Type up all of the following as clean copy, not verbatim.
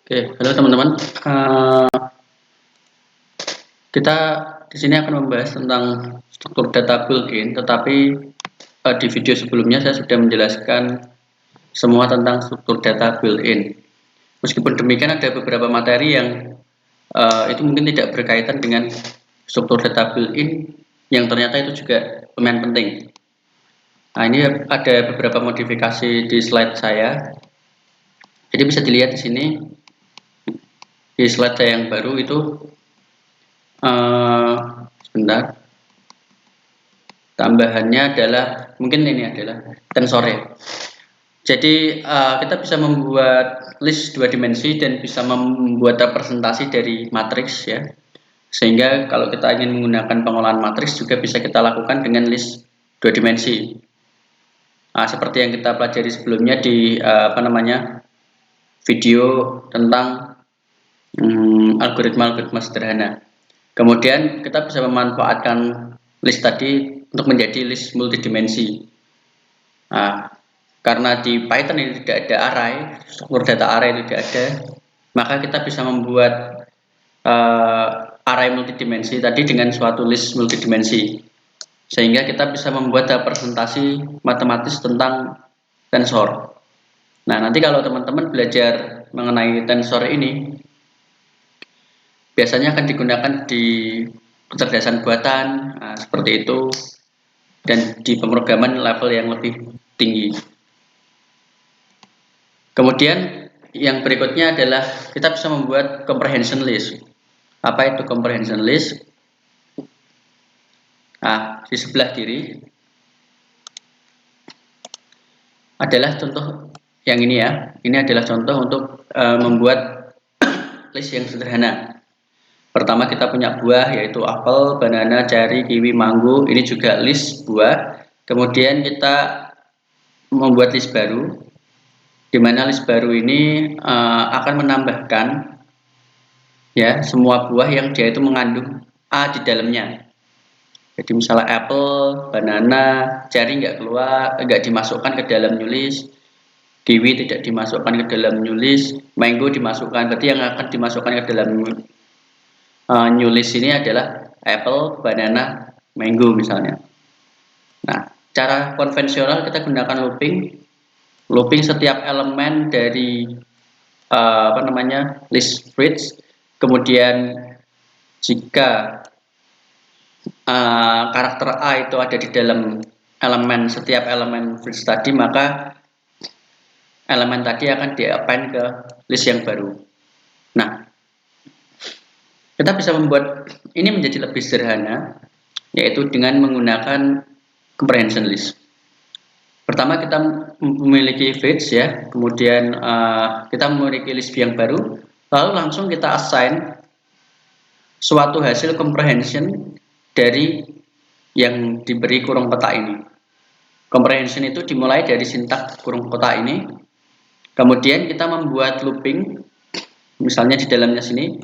Oke, halo teman-teman. Kita di sini akan membahas tentang struktur data built-in, tetapi di video sebelumnya saya sudah menjelaskan semua tentang struktur data built-in. Meskipun demikian, ada beberapa materi yang itu mungkin tidak berkaitan dengan struktur data built-in yang ternyata itu juga lumayan penting. Nah, ini ada beberapa modifikasi di slide saya. Jadi bisa dilihat di sini di slide saya yang baru itu. Sebentar, tambahannya adalah mungkin ini adalah tensor ya. Jadi kita bisa membuat list dua dimensi dan bisa membuat representasi dari matriks ya, sehingga kalau kita ingin menggunakan pengolahan matriks juga bisa kita lakukan dengan list dua dimensi. Seperti yang kita pelajari sebelumnya di video tentang algoritma sederhana. Kemudian kita bisa memanfaatkan list tadi untuk menjadi list multidimensi. Karena di Python ini tidak ada array, struktur data array tidak ada, maka kita bisa membuat array multidimensi tadi dengan suatu list multidimensi, sehingga kita bisa membuat representasi matematis tentang tensor. Nah, nanti kalau teman-teman belajar mengenai tensor ini, biasanya akan digunakan di kecerdasan buatan, seperti itu, dan di pemrograman level yang lebih tinggi. Kemudian yang berikutnya adalah kita bisa membuat comprehension list. Apa itu comprehension list? Di sebelah kiri adalah contoh yang ini ya. Ini adalah contoh untuk membuat list yang sederhana. Pertama kita punya buah yaitu apel, banana, ceri, kiwi, mango. Ini juga list buah. Kemudian kita membuat list baru, di mana list baru ini akan menambahkan ya semua buah yang dia itu mengandung A di dalamnya. Jadi misalnya apple, banana, ceri nggak dimasukkan ke dalam new list, kiwi tidak dimasukkan ke dalam new list, mango dimasukkan. Berarti yang akan dimasukkan ke dalam new list ini adalah apple, banana, mango misalnya. Nah, cara konvensional kita gunakan looping setiap elemen dari list fruits. Kemudian jika karakter A itu ada di dalam setiap elemen fruits tadi, maka elemen tadi akan di-append ke list yang baru. Nah, kita bisa membuat ini menjadi lebih sederhana, yaitu dengan menggunakan comprehension list. Pertama kita memiliki fruits ya, kemudian kita memiliki list yang baru, lalu langsung kita assign suatu hasil comprehension dari yang diberi kurung kotak ini. Comprehension itu dimulai dari sintak kurung kotak ini, kemudian kita membuat looping, misalnya di dalamnya sini,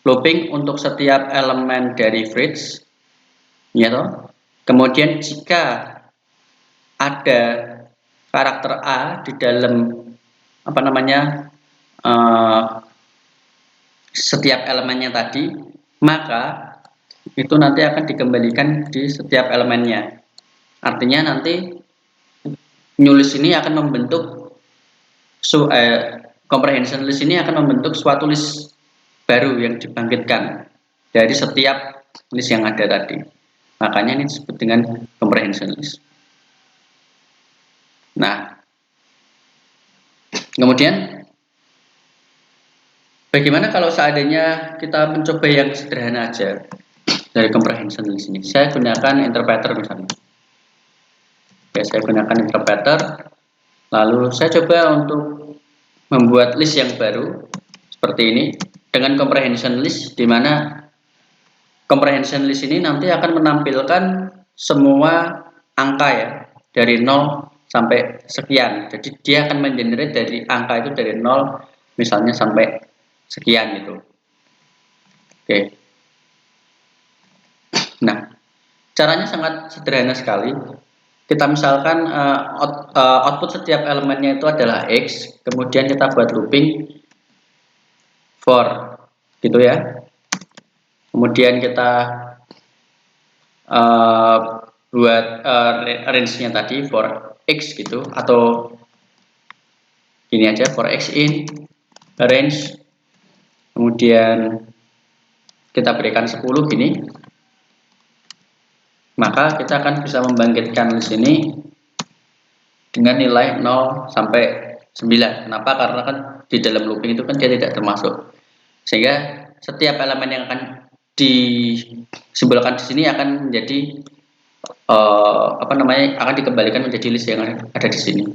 looping untuk setiap elemen dari fruits, ya toh. Kemudian jika ada karakter A di dalam setiap elemennya tadi, maka itu nanti akan dikembalikan di setiap elemennya. Artinya nanti new list ini akan membentuk comprehension list ini akan membentuk suatu list baru yang dibangkitkan dari setiap list yang ada tadi. Makanya ini disebut dengan comprehension list. Nah, kemudian bagaimana kalau seandainya kita mencoba yang sederhana aja dari comprehension list ini? Saya gunakan interpreter misalnya. Oke, saya gunakan interpreter, lalu saya coba untuk membuat list yang baru seperti ini dengan comprehension list, di mana comprehension list ini nanti akan menampilkan semua angka ya, dari 0 sampai sekian. Jadi dia akan mengenerate dari angka itu dari 0 misalnya sampai sekian gitu. Oke. Nah, caranya sangat sederhana sekali. Kita misalkan output setiap elemennya itu adalah X, kemudian kita buat looping for gitu ya. Kemudian kita buat range-nya tadi for x gitu, atau ini aja for x in range, kemudian kita berikan 10 gini, maka kita akan bisa membangkitkan list ini dengan nilai 0 sampai 9. Kenapa? Karena kan di dalam looping itu kan dia tidak termasuk, sehingga setiap elemen yang akan disimbolkan di sini akan menjadi akan dikembalikan menjadi list yang ada di sini.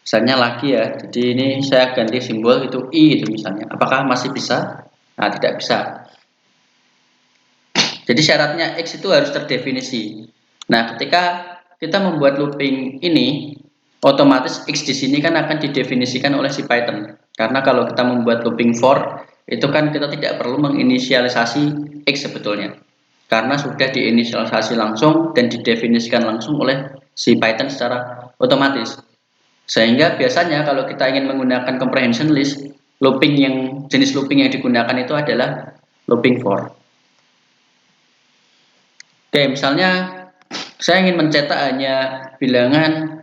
Misalnya lagi ya, jadi ini saya ganti simbol itu i itu misalnya. Apakah masih bisa? Nah, tidak bisa. Jadi syaratnya x itu harus terdefinisi. Nah, ketika kita membuat looping ini, otomatis x di sini kan akan didefinisikan oleh si Python. Karena kalau kita membuat looping for, itu kan kita tidak perlu menginisialisasi x sebetulnya. Karena sudah diinisialisasi langsung dan didefinisikan langsung oleh si Python secara otomatis. Sehingga biasanya kalau kita ingin menggunakan comprehension list, jenis looping yang digunakan itu adalah looping for. Oke, misalnya saya ingin mencetak hanya bilangan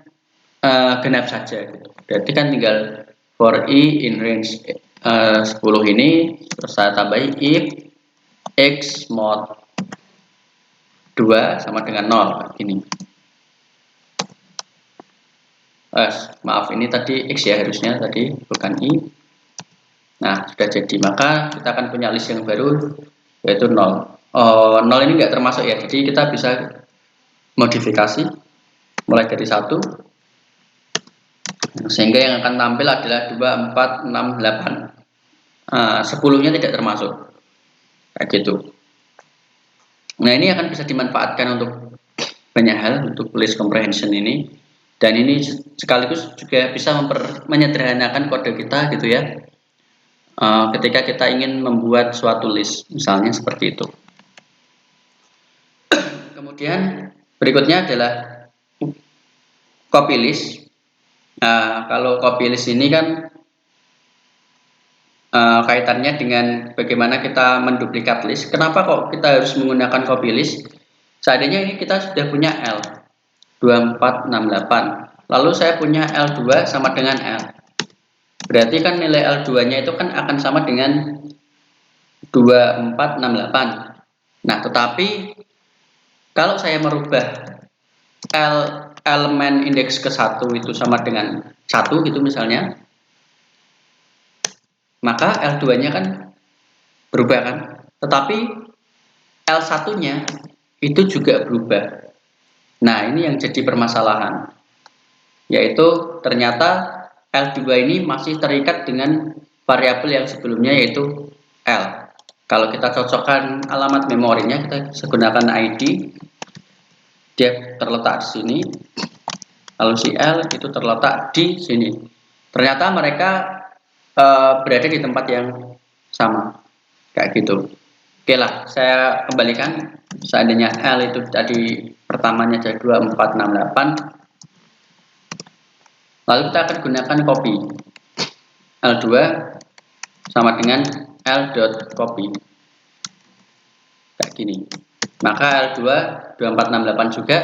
genap saja gitu. Berarti kan tinggal for i in range 10 ini, terus saya tambahi if x mod 2 sama dengan 0 ini. Maaf, ini tadi x ya, harusnya tadi bukan i. Nah, sudah jadi, maka kita akan punya list yang baru yaitu 0. 0 ini enggak termasuk ya, jadi kita bisa modifikasi mulai dari 1 sehingga yang akan tampil adalah 2, 4, 6, 8. 10-nya tidak termasuk kayak gitu. Nah, ini akan bisa dimanfaatkan untuk banyak hal untuk list comprehension ini, dan ini sekaligus juga bisa menyederhanakan kode kita gitu ya, ketika kita ingin membuat suatu list misalnya seperti itu. Kemudian berikutnya adalah copy list. Nah, kalau copy list ini kan kaitannya dengan bagaimana kita menduplikat list. Kenapa kok kita harus menggunakan copy list? Seandainya ini kita sudah punya L 2468, lalu saya punya L2 sama dengan L, berarti kan nilai L2 nya itu kan akan sama dengan 2468. Nah, tetapi kalau saya merubah elemen indeks ke 1 itu sama dengan 1 gitu misalnya, maka L2 nya kan berubah kan, tetapi L1 nya itu juga berubah. Nah, ini yang jadi permasalahan, yaitu ternyata L2 ini masih terikat dengan variabel yang sebelumnya yaitu L. Kalau kita cocokkan alamat memorinya, kita gunakan ID, dia terletak di sini, lalu si L itu terletak di sini. Ternyata mereka berada di tempat yang sama, kayak gitu. Oke lah, saya kembalikan. Seandainya L itu tadi pertamanya jadi 2468, lalu kita akan gunakan copy L2 sama dengan L.copy kayak gini. Maka L2 2468 juga.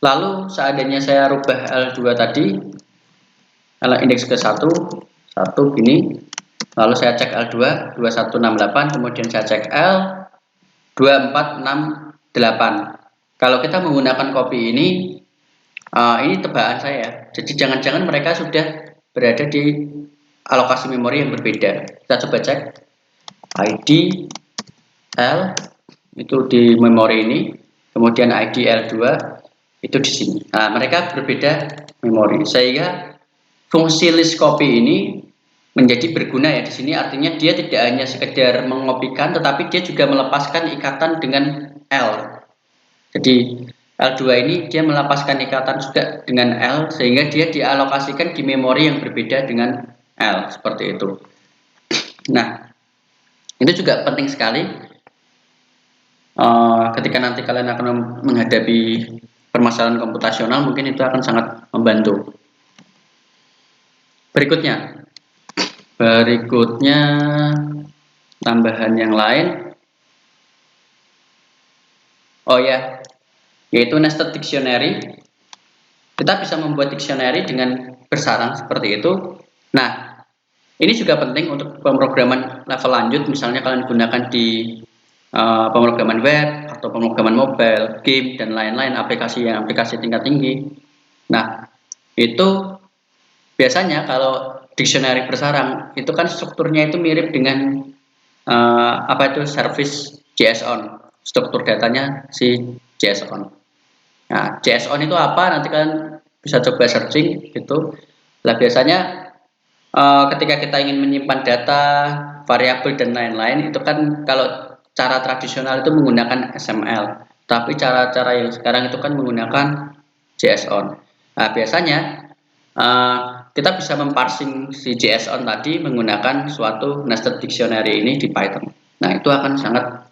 Lalu seandainya saya rubah L2 tadi, indeks ke 1 gini, lalu saya cek L2 2168, kemudian saya cek L 2468. Kalau kita menggunakan copy ini tebakan saya, jadi jangan-jangan mereka sudah berada di alokasi memori yang berbeda. Kita coba cek ID L itu di memori ini, kemudian ID L2 itu di sini. Nah, mereka berbeda memori, sehingga fungsi list copy ini menjadi berguna ya di sini. Artinya dia tidak hanya sekedar mengopikan, tetapi dia juga melepaskan ikatan dengan L. Jadi L2 ini dia melepaskan ikatan juga dengan L, sehingga dia dialokasikan di memori yang berbeda dengan L, seperti itu. Nah, itu juga penting sekali ketika nanti kalian akan menghadapi permasalahan komputasional, mungkin itu akan sangat membantu. Berikutnya, Berikutnya tambahan yang lain. Oh ya, yaitu nested dictionary. Kita bisa membuat dictionary dengan bersarang seperti itu. Nah, ini juga penting untuk pemrograman level lanjut, misalnya kalian gunakan di pemrograman web atau pemrograman mobile, game dan lain-lain, aplikasi tingkat tinggi. Nah, itu biasanya kalau dictionary bersarang itu kan strukturnya itu mirip dengan apa itu service JSON, struktur datanya si JSON. Nah, JSON itu apa? Nanti kalian bisa coba searching gitu. Lah biasanya ketika kita ingin menyimpan data, variabel dan lain-lain, itu kan kalau cara tradisional itu menggunakan XML, tapi cara-cara yang sekarang itu kan menggunakan JSON. Nah, biasanya kita bisa memparsing si JSON tadi menggunakan suatu nested dictionary ini di Python. Nah, itu akan sangat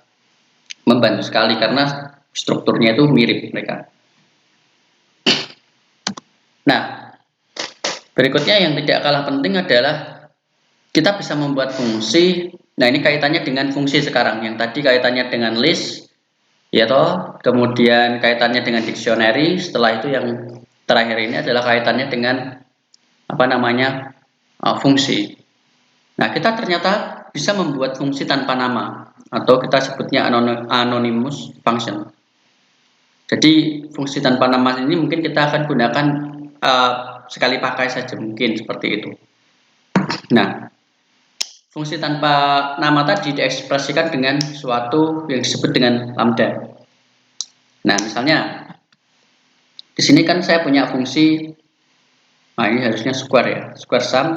membantu sekali karena strukturnya itu mirip mereka. Nah, berikutnya yang tidak kalah penting adalah kita bisa membuat fungsi. Nah, ini kaitannya dengan fungsi sekarang. Yang tadi kaitannya dengan list, ya toh. Kemudian kaitannya dengan dictionary. Setelah itu yang terakhir ini adalah kaitannya dengan apa namanya fungsi. Nah, kita ternyata bisa membuat fungsi tanpa nama atau kita sebutnya anonymous function. Jadi fungsi tanpa nama ini mungkin kita akan gunakan sekali pakai saja mungkin seperti itu. Nah, fungsi tanpa nama tadi diekspresikan dengan suatu yang disebut dengan lambda. Nah, misalnya di sini kan saya punya fungsi, nah ini harusnya square ya, square sum.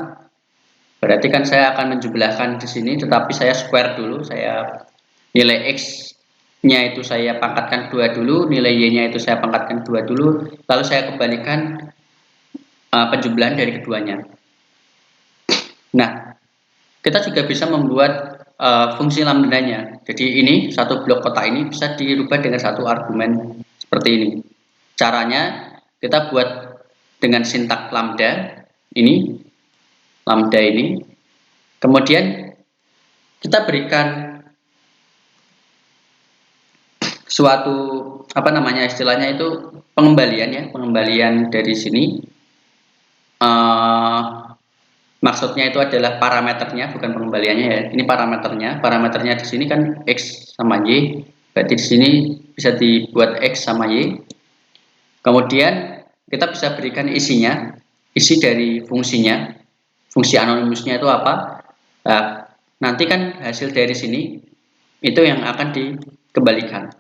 Berarti kan saya akan menjumlahkan di sini, tetapi saya square dulu, saya nilai x-nya itu saya pangkatkan 2 dulu, nilai y-nya itu saya pangkatkan 2 dulu, lalu saya kembalikan penjumlahan dari keduanya. Nah, kita juga bisa membuat fungsi lambdanya. Jadi ini satu blok kotak ini bisa dirubah dengan satu argumen seperti ini. Caranya kita buat dengan sintak lambda ini, kemudian kita berikan suatu apa namanya istilahnya itu pengembalian ya, pengembalian dari sini. Maksudnya itu adalah parameternya, bukan pengembaliannya ya. Ini parameternya. Parameternya di sini kan x sama y. Berarti di sini bisa dibuat x sama y. Kemudian kita bisa berikan isinya, isi dari fungsinya. Fungsi anonymousnya itu apa? Nah, nanti kan hasil dari sini itu yang akan dikembalikan.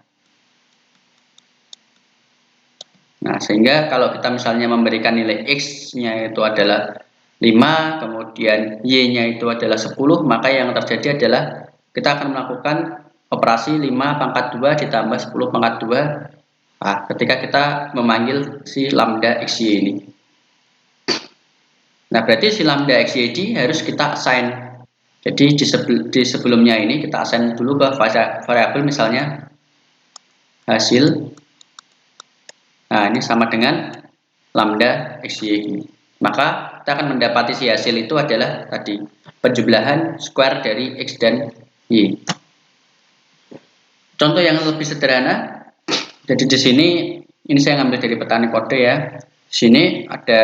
Nah, sehingga kalau kita misalnya memberikan nilai x-nya itu adalah 5, kemudian y-nya itu adalah 10, maka yang terjadi adalah kita akan melakukan operasi 5 pangkat 2 ditambah 10 pangkat 2 ketika kita memanggil si lambda xy ini. Nah, berarti si lambda xy ini harus kita assign. Jadi di sebelumnya ini kita assign dulu ke variabel misalnya hasil. Nah, ini sama dengan lambda xy ini. Maka kita akan mendapati si hasil itu adalah tadi penjumlahan square dari x dan y. Contoh yang lebih sederhana, jadi di sini ini saya ngambil dari petani kode ya. Di sini ada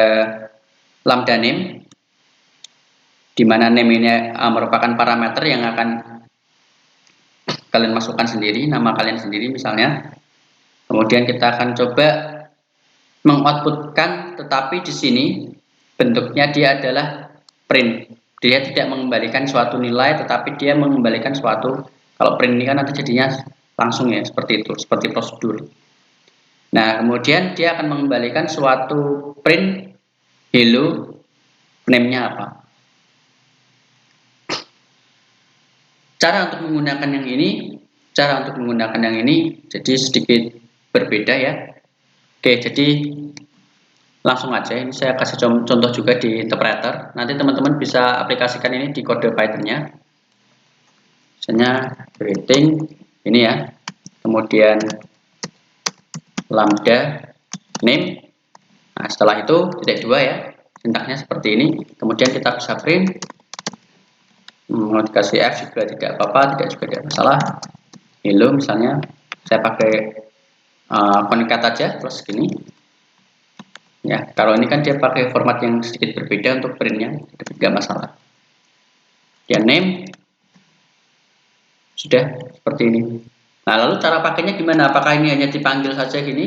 lambda name, di mana name ini merupakan parameter yang akan kalian masukkan sendiri, nama kalian sendiri misalnya. Kemudian kita akan coba mengoutputkan, tetapi di sini bentuknya dia adalah print. Dia tidak mengembalikan suatu nilai, tetapi dia mengembalikan suatu, kalau print ini kan nanti jadinya langsung ya, seperti itu, seperti prosedur. Nah, kemudian dia akan mengembalikan suatu print hello, name-nya apa. Cara untuk menggunakan yang ini, jadi sedikit berbeda ya. Oke, jadi langsung aja ini saya kasih contoh juga di interpreter. Nanti teman-teman bisa aplikasikan ini di kode Python-nya. Misalnya greeting ini ya. Kemudian lambda name. Nah, setelah itu titik 2 ya. Sintaknya seperti ini. Kemudian kita bisa print mau dikasih F juga tidak apa-apa, tidak masalah. Hello misalnya, saya pakai concat aja terus gini. Ya, kalau ini kan dia pakai format yang sedikit berbeda untuk printnya, tidak masalah. Ya, name sudah seperti ini. Nah, lalu cara pakainya gimana? Apakah ini hanya dipanggil saja gini?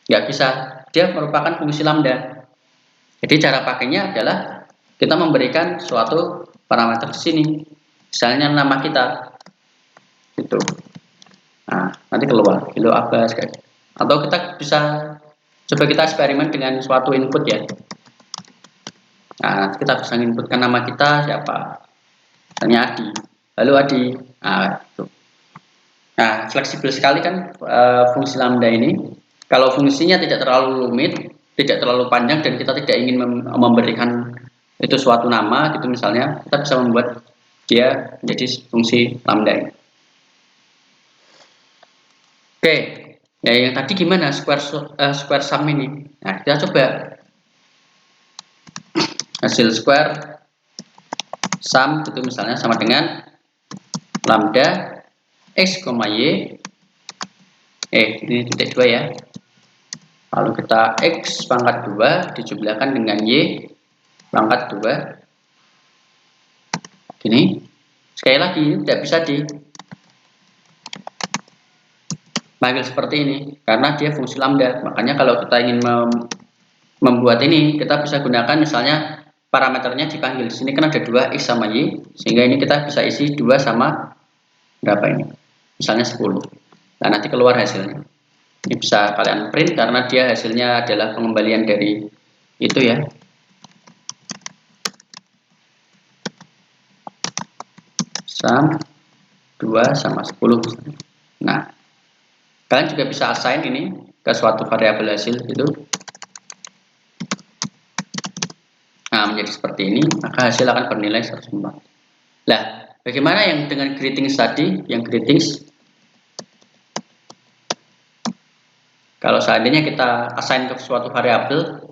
Nggak bisa. Dia merupakan fungsi lambda. Jadi cara pakainya adalah kita memberikan suatu parameter di sini. Misalnya nama kita. Gitu. Nah, nanti keluar hello Abbas kayak. Atau kita bisa coba kita eksperimen dengan suatu input ya. Nah, nanti kita bisa inputkan nama kita siapa. Misalnya Adi. Halo Adi. Nah, itu. Nah, fleksibel sekali kan fungsi lambda ini. Kalau fungsinya tidak terlalu rumit, tidak terlalu panjang dan kita tidak ingin memberikan itu suatu nama gitu misalnya, kita bisa membuat dia menjadi fungsi lambda ini. Oke, ya yang tadi gimana square sum ini? Nah, kita coba hasil square sum itu misalnya sama dengan lambda x, y ini titik 2 ya. Lalu kita x pangkat 2 dijumlahkan dengan y pangkat 2. Gini. Sekali lagi tidak bisa dipanggil seperti ini karena dia fungsi lambda. Makanya kalau kita ingin membuat ini, kita bisa gunakan misalnya parameternya dipanggil. Di sini kan ada 2 x sama y, sehingga ini kita bisa isi 2 sama berapa ini? Misalnya 10. Nah, nanti keluar hasilnya. Ini bisa kalian print karena dia hasilnya adalah pengembalian dari itu ya. Sum 2 sama 10. Nah, kalian juga bisa assign ini ke suatu variabel hasil itu. Nah, menjadi seperti ini, maka hasil akan bernilai 104. Nah, bagaimana yang dengan greetings tadi? Yang greetings, kalau seandainya kita assign ke suatu variabel,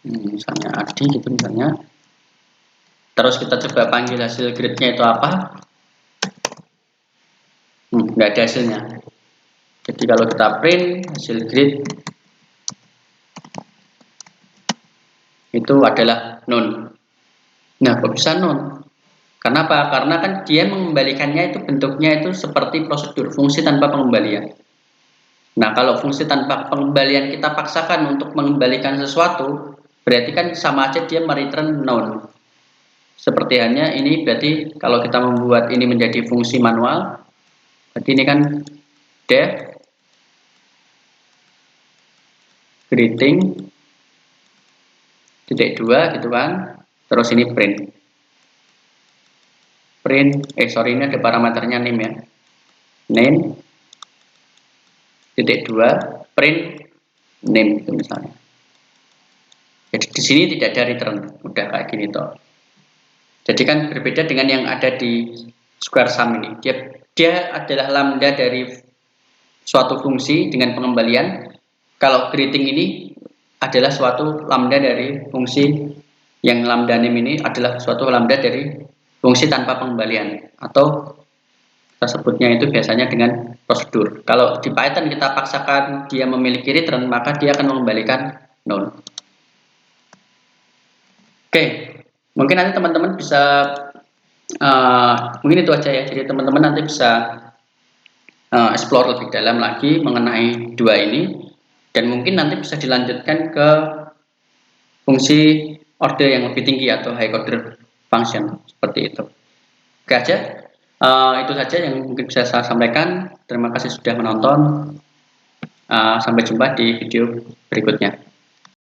misalnya Adi gitu misalnya, terus kita coba panggil hasil grade-nya itu apa? Nggak ada hasilnya. Jadi kalau kita print hasil grade itu adalah none. Nah, kok bisa none? Kenapa? Karena kan dia mengembalikannya itu bentuknya itu seperti prosedur fungsi tanpa pengembalian. Nah, kalau fungsi tanpa pengembalian kita paksakan untuk mengembalikan sesuatu, berarti kan sama aja dia mereturn none. Seperti hanya ini berarti kalau kita membuat ini menjadi fungsi manual, berarti ini kan def greeting titik 2 gitu kan, terus ini print ini ada parameternya name ya, name titik 2 print name itu misalnya. Jadi di sini tidak ada return, udah kayak gini toh. Jadi kan berbeda dengan yang ada di square sum ini. Dia adalah lambda dari suatu fungsi dengan pengembalian. Kalau greeting ini adalah suatu lambda dari fungsi yang lambda name ini adalah suatu lambda dari fungsi tanpa pengembalian, atau kita sebutnya itu biasanya dengan prosedur. Kalau di Python kita paksakan dia memiliki return, maka dia akan mengembalikan none. Oke, mungkin nanti teman-teman bisa mungkin itu aja ya. Jadi teman-teman nanti bisa explore lebih dalam lagi mengenai dua ini, dan mungkin nanti bisa dilanjutkan ke fungsi order yang lebih tinggi atau high order function seperti itu. Oke aja, itu saja yang mungkin bisa saya sampaikan. Terima kasih sudah menonton. Sampai jumpa di video berikutnya.